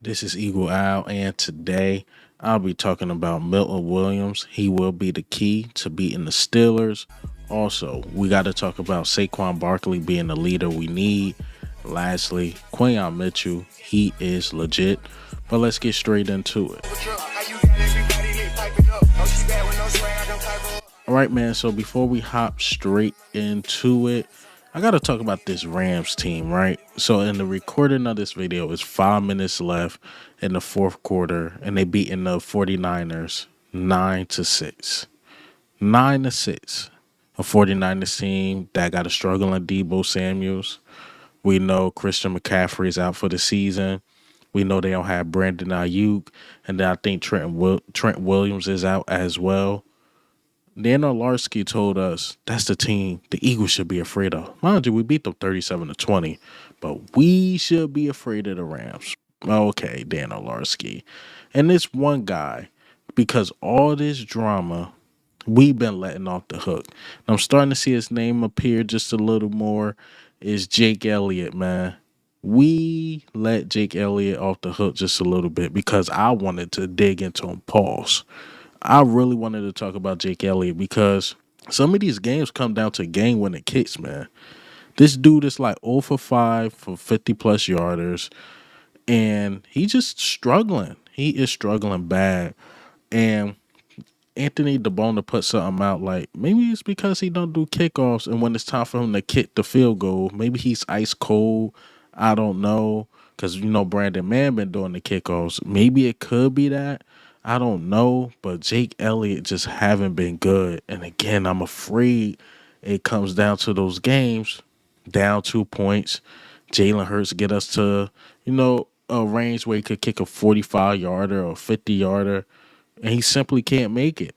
This is Eagle Owl, and today I'll be talking about Milton Williams. He will be the key to beating the Steelers. Also, we got to talk about Saquon Barkley being the leader we need. Lastly, Quinyon Mitchell, he is legit. But let's get straight into it. All right, man. So before we hop straight into it, I got to talk about this Rams team, right? So in the recording of this video, it's 5 minutes left in the fourth quarter, and they beating the 49ers 9-6. 9-6. A 49ers team that got a struggling Debo Samuels. We know Christian McCaffrey is out for the season. We know they don't have Brandon Ayuk, and then I think Trent Williams is out as well. Dan Orlarski told us that's the team the Eagles should be afraid of. Mind you, we beat them 37-20, but we should be afraid of the Rams. Okay, Dan Orlarski. And this one guy, because all this drama, we've been letting off the hook. And I'm starting to see his name appear just a little more, is Jake Elliott, man. We let Jake Elliott off the hook just a little bit because I wanted to dig into him. Pause. I really wanted to talk about Jake Elliott because some of these games come down to game winning kicks, man. This dude is like 0 for 5 for 50 plus yarders, and he's just struggling. He is struggling bad. And Anthony DeBona put something out like maybe it's because he don't do kickoffs, and when it's time for him to kick the field goal, maybe he's ice cold. I don't know, because Brandon Mann been doing the kickoffs. Maybe it could be that. I don't know, but Jake Elliott just haven't been good. And again, I'm afraid it comes down to those games, down 2 points. Jalen Hurts get us to a range where he could kick a 45-yarder or 50-yarder, and he simply can't make it.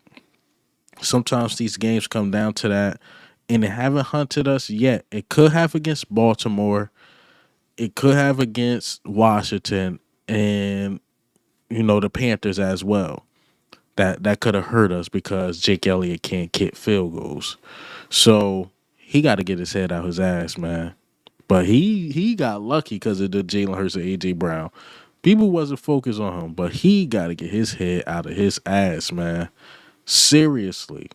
Sometimes these games come down to that, and it haven't hunted us yet. It could have against Baltimore. It could have against Washington and, the Panthers as well. That could have hurt us because Jake Elliott can't kick field goals. So he got to get his head out his ass, man. But he got lucky because of the Jalen Hurts and A.J. Brown. People wasn't focused on him, but he got to get his head out of his ass, man. Seriously.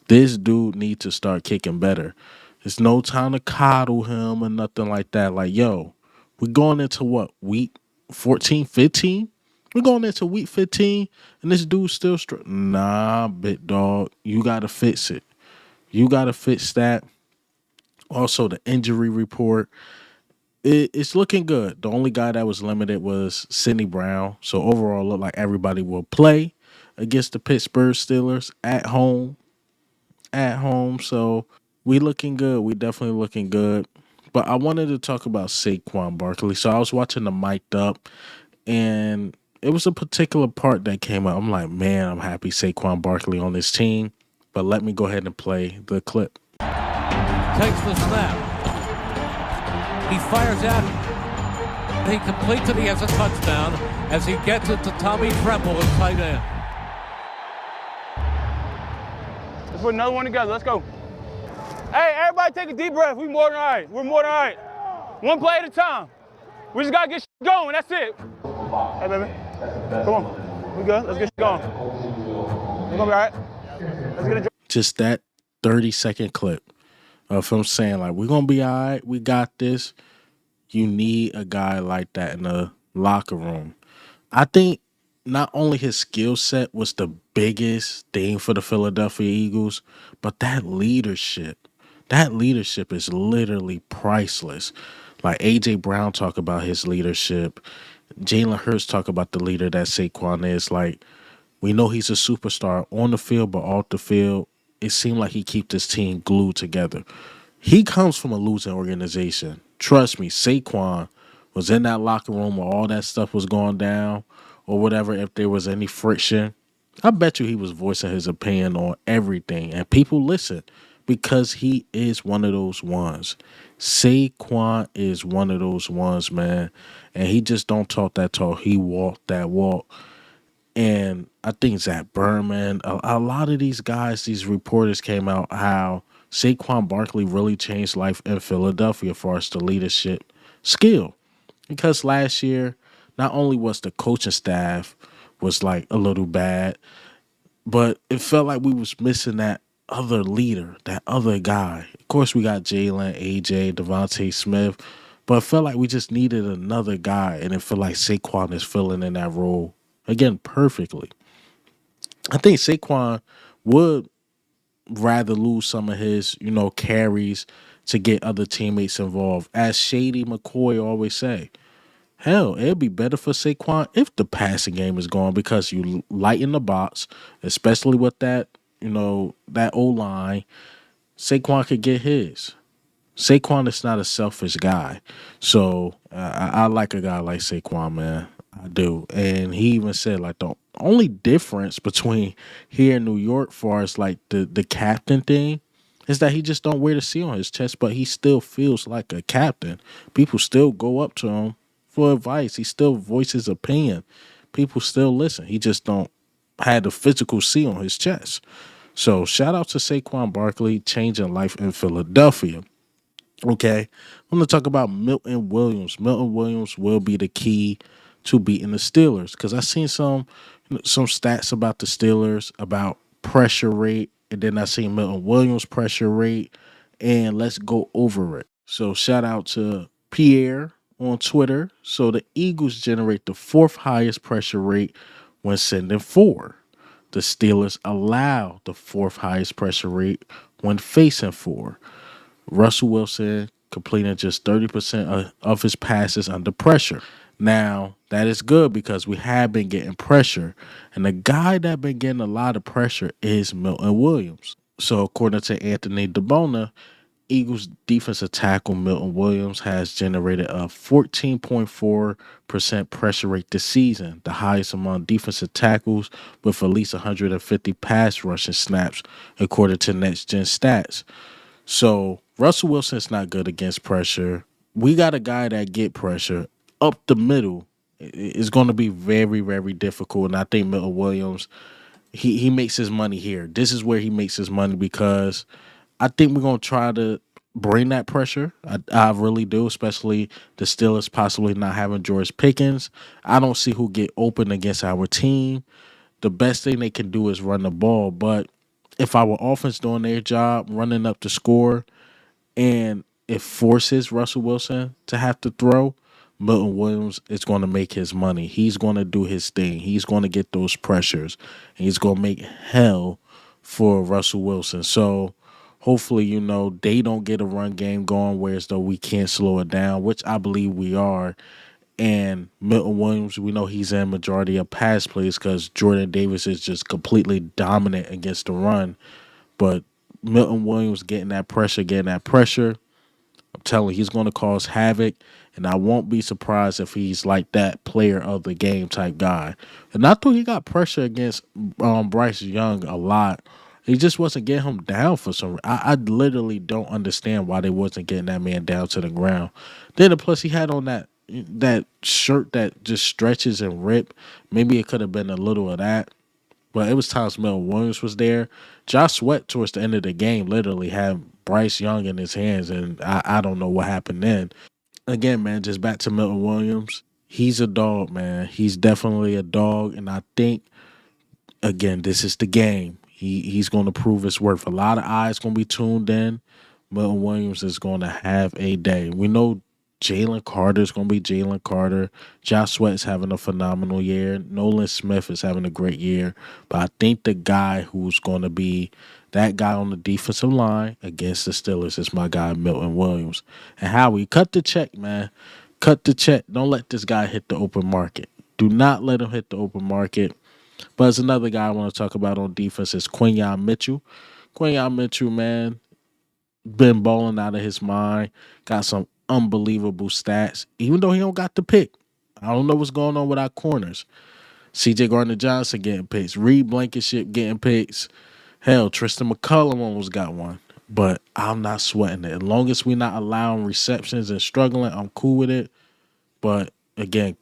This dude needs to start kicking better. There's no time to coddle him or nothing like that. Like, yo, we're going into what, week 14, 15? We're going into week 15, and this dude's still Nah, big dog, you got to fix it. You got to fix that. Also, the injury report, it's looking good. The only guy that was limited was Sidney Brown. So overall, it looked like everybody will play against the Pittsburgh Steelers at home. So we looking good. We definitely looking good. But I wanted to talk about Saquon Barkley. So I was watching the mic'd up, and it was a particular part that came up. I'm like, man, I'm happy Saquon Barkley on this team. But let me go ahead and play the clip. Takes the snap. He fires out. He completes it. He has a touchdown as he gets it to Tommy Tremble at tight end. Let's put another one together. Let's go. Hey, everybody take a deep breath. We're more than all right. We're more than all right. One play at a time. We just got to get going. That's it. Hey, baby. Come on. We good. Let's get going. We're going to be all right. Let's get it. Just that 30-second clip of him saying, like, we're going to be all right. We got this. You need a guy like that in the locker room. I think not only his skill set was the biggest thing for the Philadelphia Eagles, but that leadership is literally priceless. Like A.J. Brown talk about his leadership. Jalen Hurts talk about the leader that Saquon is. Like, we know he's a superstar on the field, but off the field, it seemed like he keeps this team glued together. He comes from a losing organization. Trust me, Saquon was in that locker room where all that stuff was going down or whatever, if there was any friction. I bet you he was voicing his opinion on everything, and people listen because he is one of those ones. Saquon is one of those ones, man, and he just don't talk that talk. He walked that walk. And I think Zach Berman, a lot of these guys, these reporters came out how Saquon Barkley really changed life in Philadelphia as far as the leadership skill. Because last year, not only was the coaching staff was like a little bad, but it felt like we was missing that other leader, that other guy. Of course, we got Jalen, AJ, Devontae Smith, but it felt like we just needed another guy, and it felt like Saquon is filling in that role again perfectly. I think Saquon would rather lose some of his, carries to get other teammates involved. As Shady McCoy always say, hell, it'd be better for Saquon if the passing game is going because you lighten the box, especially with that, that O line. Saquon could get his. Saquon is not a selfish guy. So I like a guy like Saquon, man. I do. And he even said like the only difference between here in New York far as like the captain thing is that he just don't wear the C on his chest, but he still feels like a captain. People still go up to him for advice. He still voices opinion. People still listen. He just don't have the physical C on his chest. So shout out to Saquon Barkley changing life in Philadelphia. Okay, I'm going to talk about Milton Williams. Milton Williams will be the key to beating the Steelers because I seen some stats about the Steelers about pressure rate, and then I seen Milton Williams pressure rate, and let's go over it. So shout out to Pierre on Twitter. So the Eagles generate the fourth highest pressure rate when sending four. The Steelers allow the fourth highest pressure rate when facing four. Russell Wilson completing just 30% of his passes under pressure. Now, that is good because we have been getting pressure. And the guy that been getting a lot of pressure is Milton Williams. So according to Anthony DeBona, Eagles defensive tackle Milton Williams has generated a 14.4% pressure rate this season, the highest among defensive tackles with at least 150 pass rushing snaps, according to Next Gen Stats. So Russell Wilson's not good against pressure. We got a guy that get pressure up the middle. It's going to be very, very difficult. And I think Milton Williams, he makes his money here. This is where he makes his money because I think we're going to try to bring that pressure. I really do, especially the Steelers possibly not having George Pickens. I don't see who get open against our team. The best thing they can do is run the ball. But if our offense doing their job, running up the score, and it forces Russell Wilson to have to throw, Milton Williams is going to make his money. He's going to do his thing. He's going to get those pressures. And he's going to make hell for Russell Wilson. So hopefully, they don't get a run game going where as though we can't slow it down, which I believe we are. And Milton Williams, we know he's in majority of pass plays because Jordan Davis is just completely dominant against the run. But Milton Williams getting that pressure, I'm telling you, he's going to cause havoc. And I won't be surprised if he's like that player of the game type guy. And I thought he got pressure against Bryce Young a lot. He just wasn't getting him down for some. I literally don't understand why they wasn't getting that man down to the ground. Then plus he had on that shirt that just stretches and rip. Maybe it could have been a little of that. But it was times Milton Williams was there. Josh Sweat towards the end of the game literally had Bryce Young in his hands, and I don't know what happened then. Again, man, just back to Milton Williams. He's a dog, man. He's definitely a dog, and I think, again, this is the game. He's going to prove his worth. A lot of eyes going to be tuned in. Milton Williams is going to have a day. We know Jalen Carter is going to be Jalen Carter. Josh Sweat is having a phenomenal year. Nolan Smith is having a great year. But I think the guy who's going to be that guy on the defensive line against the Steelers is my guy, Milton Williams. And Howie, cut the check, man. Cut the check. Don't let this guy hit the open market. Do not let him hit the open market. But there's another guy I want to talk about on defense is Quinyon Mitchell. Quinyon Mitchell, man, been balling out of his mind. Got some unbelievable stats, even though he don't got the pick. I don't know what's going on with our corners. C.J. Gardner-Johnson getting picks. Reed Blankenship getting picks. Hell, Tristan McCullum almost got one. But I'm not sweating it. As long as we're not allowing receptions and struggling, I'm cool with it. But, again,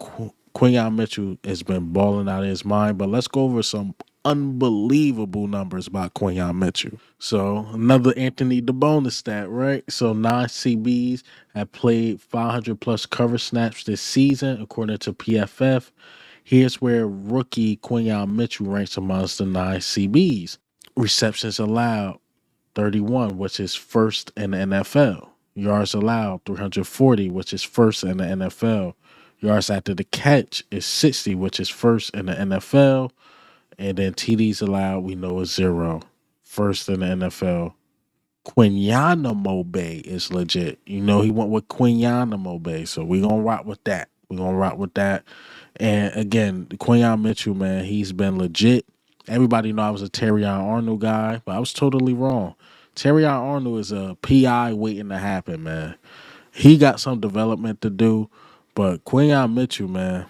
Quinyon Mitchell has been balling out of his mind. But let's go over some unbelievable numbers by Quinyon Mitchell. So another Anthony DeBonis stat, right? So 9 CBs have played 500 plus cover snaps this season, according to PFF. Here's where rookie Quinyon Mitchell ranks amongst the 9 CBs. Receptions allowed, 31, which is first in the NFL. Yards allowed, 340, which is first in the NFL. Yards after the catch is 60, which is first in the NFL. And then TDs allowed, we know, is 0. First in the NFL. Quinyon is legit. You know, he went with Quinyon, so we're going to rock with that. And again, Quinyon Mitchell, man, he's been legit. Everybody know I was a Terrion Arnold guy, but I was totally wrong. Terrion Arnold is a PI waiting to happen, man. He got some development to do, but Quinyon Mitchell, man,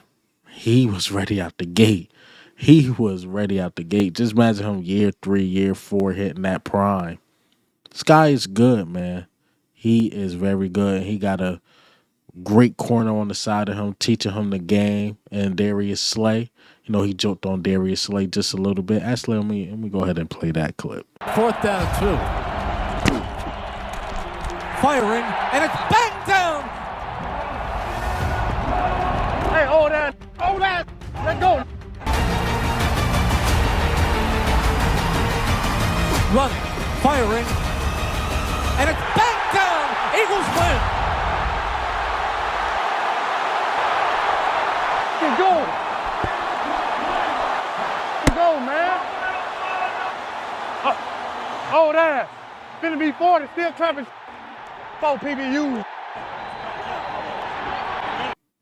he was ready out the gate. Just imagine him year 3, year 4 hitting that prime. This guy is good, man. He is very good. He got a great corner on the side of him, teaching him the game, and Darius Slay. You know, he joked on Darius Slay just a little bit. Actually, let me go ahead and play that clip. 4th down and 2. Firing, and it's banged down. Hey, hold that. Let go. Running, firing, and it's banged down. Eagles win. Keep going. Keep going, man. Hold that. Finna be 40, still trapping 4 PBUs.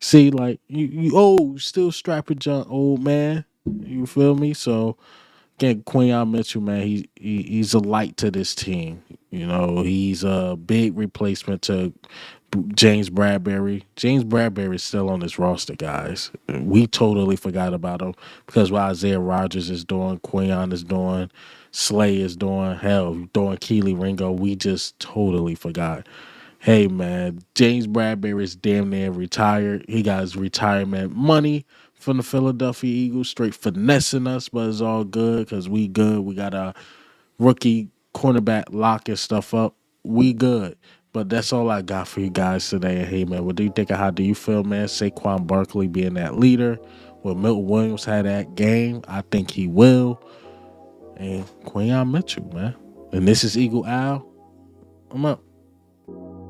See, like, you still strapping junk, old man. You feel me? So, again, Quinyon Mitchell, man, he's a light to this team. You know, he's a big replacement to James Bradbury. James Bradbury is still on this roster, guys. We totally forgot about him because what Isaiah Rodgers is doing, Quinyon is doing, Slay is doing, hell, throwing Keely Ringo. We just totally forgot. Hey, man, James Bradbury is damn near retired. He got his retirement money from the Philadelphia Eagles, straight finessing us, but it's all good because we good. We got a rookie cornerback locking stuff up. We good. But that's all I got for you guys today. Hey, man, what do you think of how do you feel, man? Saquon Barkley being that leader. Will Milton Williams have that game? I think he will. And Quinyon Mitchell, man. And this is Eagle Al. I'm up.